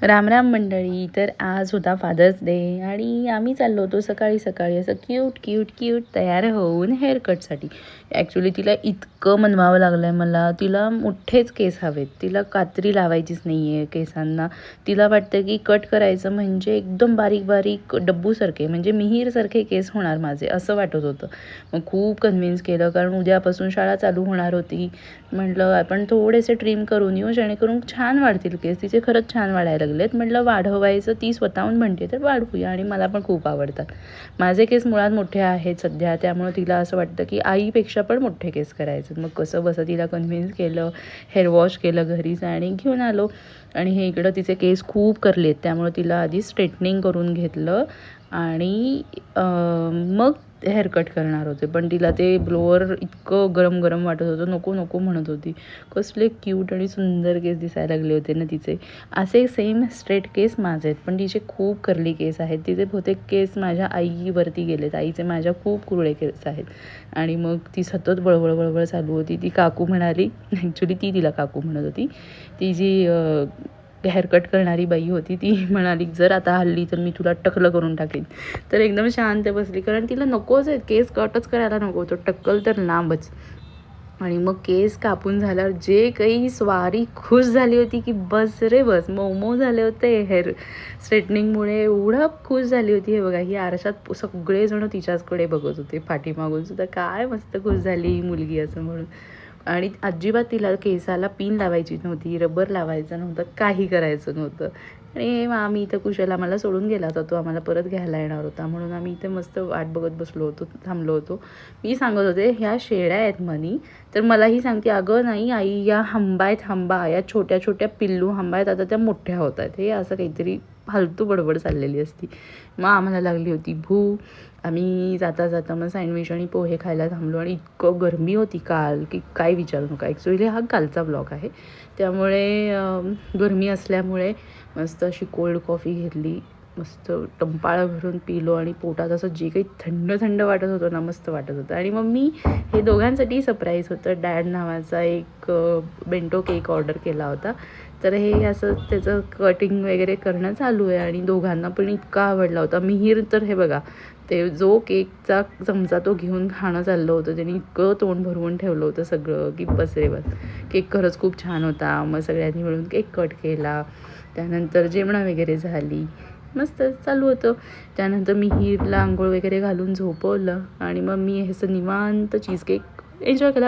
राम राम मंडळी. तर आज होता फादर्स डे आणि आम्ही चाललो होतो सकाळी सकाळी असं क्यूट क्यूट क्यूट तयार होऊन हेअरकटसाठी. ॲक्च्युली तिला इतकं मनवावं लागलं आहे मला. तिला मोठेच केस हवेत, तिला कात्री लावायचीच नाही आहे केसांना. तिला वाटतं की कट करायचं म्हणजे एकदम बारीक बारीक डब्बूसारखे म्हणजे मिहीरसारखे केस होणार माझे, असं वाटत होतं. मग खूप कन्व्हिन्स केलं, कारण उद्यापासून शाळा चालू होणार होती. म्हटलं आपण थोडेसे ट्रिम करून येऊ जेणेकरून छान वाढतील केस. तिचे खरंच छान वाढायला लागलेत. म्हटलं वाढवायचं, ती स्वतःहून म्हणते तर वाढवूया. आणि मला पण खूप आवडतात. माझे केस मुळात मोठे आहेत सध्या, त्यामुळे तिला असं वाटतं की आईपेक्षा पण मोठे केस करायचे. मग कसं बसं तिला कन्व्हिन्स केलं, हेअर वॉश केलं घरीच आणि घेऊन आलो. आणि हे इकडं तिचे केस खूप करलेत, त्यामुळे तिला आधी स्ट्रेटनिंग करून घेतलं आणि मग हेअरकट करणार होते. पण तिला ते ब्लोअर इतकं गरम गरम वाटत होतं, नको नको म्हणत होती. कसले क्यूट आणि सुंदर केस दिसायला लागले होते ना तिचे. असे सेम स्ट्रेट केस माझे आहेत, पण तिचे खूप कर्ली केस आहेत. तिचे बहुतेक केस माझ्या आईवरती गेलेत, आईचे माझ्या खूप कुरळे केस आहेत. आणि मग ती सतत बळबळ बळबळ चालू होती. ती काकू म्हणाली, ॲक्च्युली ती तिला काकू म्हणत होती, ती जी हेअरकट करणारी बाई होती, ती म्हणाली जर आता हल्ली तर मी तुला टकलं करून टाकेन. तर एकदम शांत बसली, कारण तिला नकोच आहेत केस, कटच करायला नको होतं, टक्कल तर लांबच. आणि मग केस कापून झाल्यावर जे काही स्वारी खुश झाली होती की बस रे बस, मऊ झाले होते हेअर स्ट्रेटनिंगमुळे, एवढं खुश झाली होती. हे बघा, ही आरशात सगळेजण तिच्याचकडे बघत होते, पाठीमागून सुद्धा काय मस्त खुश झाली ही मुलगी असं म्हणून. आणि अजिबात तिला केसाला पिन लावायची नव्हती, रबर लावायचं नव्हतं, काही करायचं नव्हतं. आणि आम्ही इथं कुशल आम्हाला सोडून गेला होता, तो आम्हाला परत घ्यायला येणार होता, म्हणून आम्ही इथे मस्त वाट बघत बसलो होतो, थांबलो होतो. मी सांगत होते ह्या शेळ्या आहेत म्हणी, तर मलाही सांगते अगं नाही आई, या हंबा आहेत, हंबा, या छोट्या छोट्या पिल्लू हंबा आहेत, आता त्या मोठ्या होत आहेत. हे असं काहीतरी फालतू बडबड चाललेली असती. मग आम्हाला लागली होती भूक. आम्ही जाता जाता मग सँडविच आणि पोहे खायला थांबलो. आणि इतकं गरमी होती काल की काय विचारू नका. ॲक्च्युली हा कालचा ब्लॉग आहे, त्यामुळे गरमी असल्यामुळे मस्त अशी कोल्ड कॉफी घेतली, मस्त टंपाळं भरून पिलो आणि पोटात असं जे काही थंड थंड वाटत होतं ना, मस्त वाटत होतं. आणि मग मी हे दोघांसाठी सरप्राईज होतं, डॅड नावाचा एक बेंटो केक ऑर्डर केला होता. तर हे असं त्याचं कटिंग वगैरे करणं चालू आहे आणि दोघांना पण इतका आवडला होता. मिहीर तर हे बघा, ते जो केकचा चमचा तो घेऊन खाणं चाललं होतं, त्याने इतकं तोंड भरवून ठेवलं होतं सगळं की बस रे बस. केक खरंच खूप छान होता. मग सगळ्यांनी मिळून केक कट केला, त्यानंतर जेवणं वगैरे झाली, मस्त चालू होतं. त्यानंतर मिहीरला आंघोळ वगैरे घालून झोपवलं आणि मग मी असं निवांत चीज केक एन्जॉय केला.